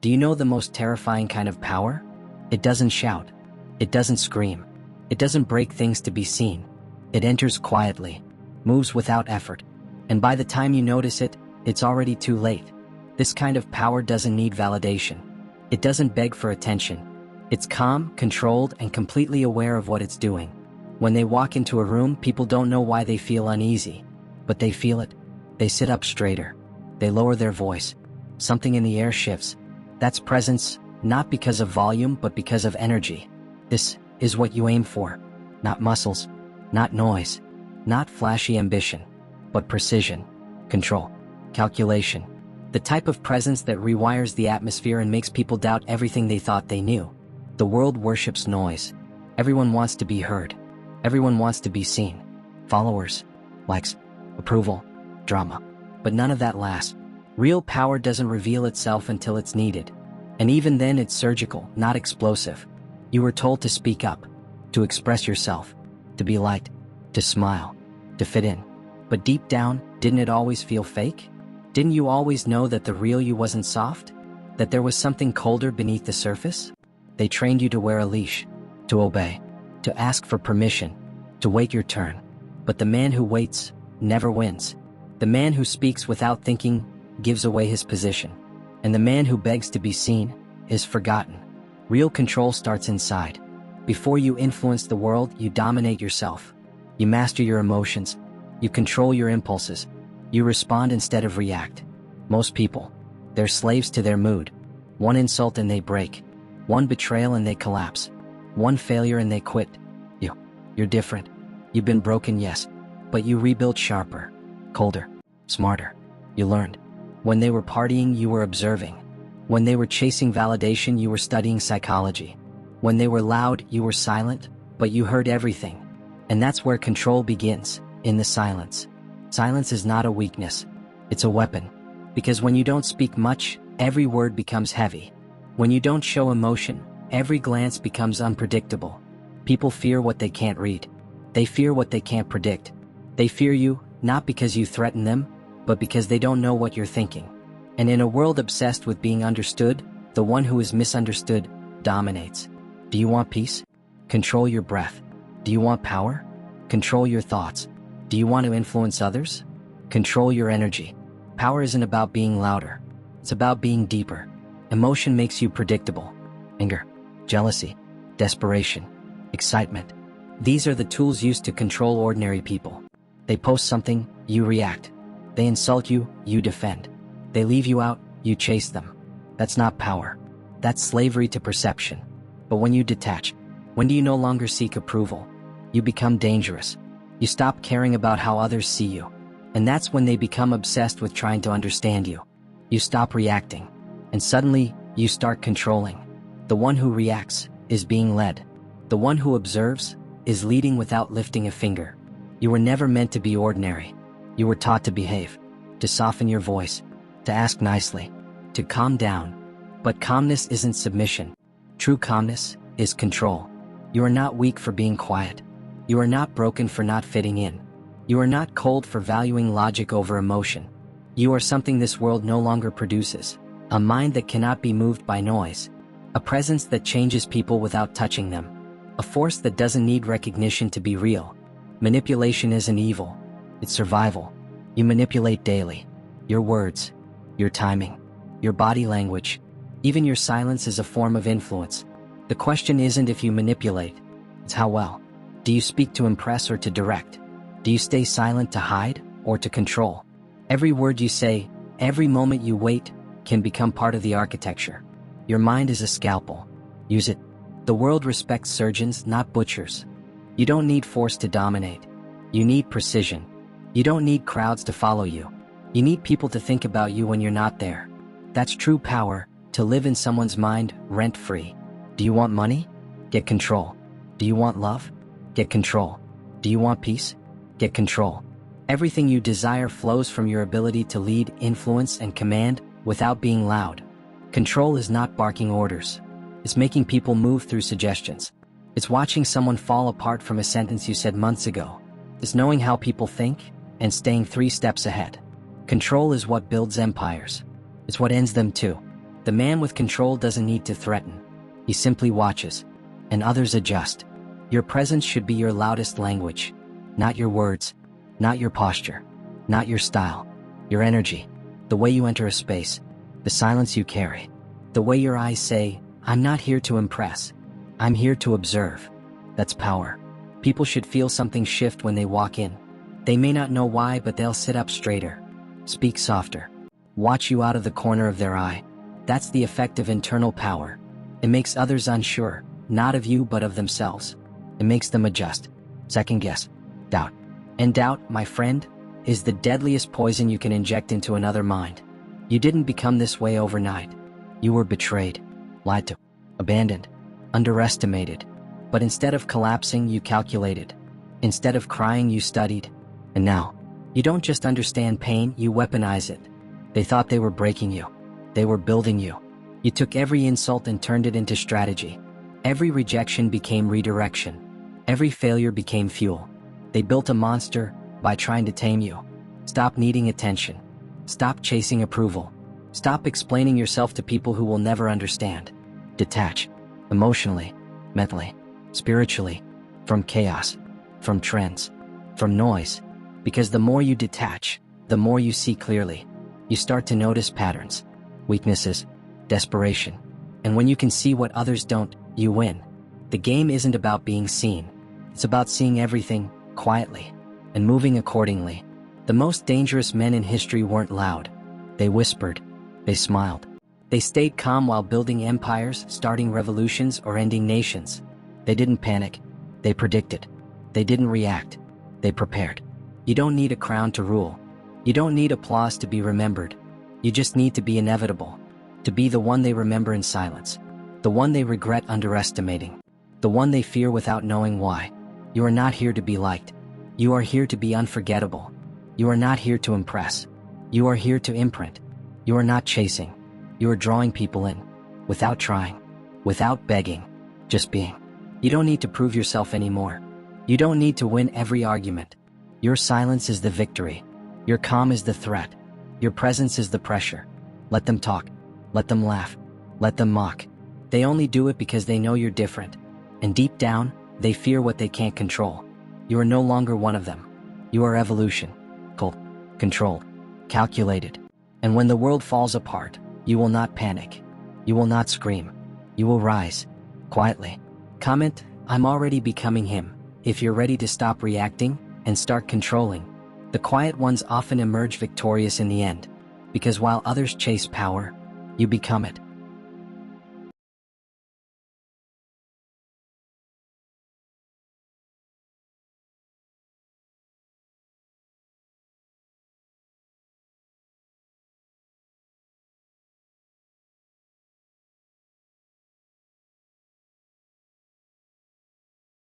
Do you know the most terrifying kind of power? It doesn't shout. It doesn't scream. It doesn't break things to be seen. It enters quietly, moves without effort, and by the time you notice it, it's already too late. This kind of power doesn't need validation. It doesn't beg for attention. It's calm, controlled, and completely aware of what it's doing. When they walk into a room, people don't know why they feel uneasy, but they feel it. They sit up straighter. They lower their voice. Something in the air shifts. That's presence, not because of volume, but because of energy. This is what you aim for. Not muscles, not noise, not flashy ambition, but precision, control, calculation. The type of presence that rewires the atmosphere and makes people doubt everything they thought they knew. The world worships noise. Everyone wants to be heard. Everyone wants to be seen. Followers, likes, approval, drama. But none of that lasts. Real power doesn't reveal itself until it's needed. And even then it's surgical, not explosive. You were told to speak up, to express yourself, to be liked, to smile, to fit in. But deep down, didn't it always feel fake? Didn't you always know that the real you wasn't soft? That there was something colder beneath the surface? They trained you to wear a leash, to obey, to ask for permission, to wait your turn. But the man who waits never wins. The man who speaks without thinking gives away his position. And the man who begs to be seen is forgotten. Real control starts inside. Before you influence the world, you dominate yourself. You master your emotions. You control your impulses. You respond instead of react. Most people, they're slaves to their mood. One insult and they break. One betrayal and they collapse. One failure and they quit. You're different. You've been broken, yes, but you rebuilt sharper, colder, smarter. You learned. When they were partying, you were observing. When they were chasing validation, you were studying psychology. When they were loud, you were silent, but you heard everything. And that's where control begins, in the silence. Silence is not a weakness. It's a weapon. Because when you don't speak much, every word becomes heavy. When you don't show emotion, every glance becomes unpredictable. People fear what they can't read. They fear what they can't predict. They fear you, not because you threaten them, but because they don't know what you're thinking. And in a world obsessed with being understood, the one who is misunderstood dominates. Do you want peace? Control your breath. Do you want power? Control your thoughts. Do you want to influence others? Control your energy. Power isn't about being louder. It's about being deeper. Emotion makes you predictable. Anger, jealousy, desperation, excitement. These are the tools used to control ordinary people. They post something, you react. They insult you, you defend. They leave you out, you chase them. That's not power. That's slavery to perception. But when you detach, when do you no longer seek approval? You become dangerous. You stop caring about how others see you. And that's when they become obsessed with trying to understand you. You stop reacting. And suddenly, you start controlling. The one who reacts is being led. The one who observes is leading without lifting a finger. You were never meant to be ordinary. You were taught to behave, to soften your voice, to ask nicely, to calm down. But calmness isn't submission. True calmness is control. You are not weak for being quiet. You are not broken for not fitting in. You are not cold for valuing logic over emotion. You are something this world no longer produces. A mind that cannot be moved by noise. A presence that changes people without touching them. A force that doesn't need recognition to be real. Manipulation isn't evil. It's survival. You manipulate daily. Your words, your timing, your body language, even your silence is a form of influence. The question isn't if you manipulate, it's how well. Do you speak to impress or to direct? Do you stay silent to hide or to control? Every word you say, every moment you wait, can become part of the architecture. Your mind is a scalpel. Use it. The world respects surgeons, not butchers. You don't need force to dominate. You need precision. You don't need crowds to follow you. You need people to think about you when you're not there. That's true power, to live in someone's mind, rent-free. Do you want money? Get control. Do you want love? Get control. Do you want peace? Get control. Everything you desire flows from your ability to lead, influence, and command without being loud. Control is not barking orders. It's making people move through suggestions. It's watching someone fall apart from a sentence you said months ago. It's knowing how people think and staying 3 steps ahead. Control is what builds empires. It's what ends them too. The man with control doesn't need to threaten. He simply watches, and others adjust. Your presence should be your loudest language, not your words, not your posture, not your style, your energy, the way you enter a space, the silence you carry, the way your eyes say, "I'm not here to impress. I'm here to observe." That's power. People should feel something shift when they walk in. They may not know why, but they'll sit up straighter, speak softer, watch you out of the corner of their eye. That's the effect of internal power. It makes others unsure, not of you but of themselves. It makes them adjust, second guess, doubt. And doubt, my friend, is the deadliest poison you can inject into another mind. You didn't become this way overnight. You were betrayed, lied to, abandoned, underestimated. But instead of collapsing, you calculated. Instead of crying, you studied. And now, you don't just understand pain, you weaponize it. They thought they were breaking you. They were building you. You took every insult and turned it into strategy. Every rejection became redirection. Every failure became fuel. They built a monster by trying to tame you. Stop needing attention. Stop chasing approval. Stop explaining yourself to people who will never understand. Detach, emotionally, mentally, spiritually, from chaos, from trends, from noise. Because the more you detach, the more you see clearly. You start to notice patterns, weaknesses, desperation. And when you can see what others don't, you win. The game isn't about being seen. It's about seeing everything quietly and moving accordingly. The most dangerous men in history weren't loud. They whispered. They smiled. They stayed calm while building empires, starting revolutions, or ending nations. They didn't panic. They predicted. They didn't react. They prepared. You don't need a crown to rule. You don't need applause to be remembered. You just need to be inevitable. To be the one they remember in silence. The one they regret underestimating. The one they fear without knowing why. You are not here to be liked. You are here to be unforgettable. You are not here to impress. You are here to imprint. You are not chasing. You are drawing people in. Without trying. Without begging. Just being. You don't need to prove yourself anymore. You don't need to win every argument. Your silence is the victory. Your calm is the threat. Your presence is the pressure. Let them talk. Let them laugh. Let them mock. They only do it because they know you're different. And deep down, they fear what they can't control. You are no longer one of them. You are evolution. Cold, controlled, calculated. And when the world falls apart, you will not panic. You will not scream. You will rise. Quietly. Comment, "I'm already becoming him," if you're ready to stop reacting and start controlling. The quiet ones often emerge victorious in the end. Because while others chase power, you become it.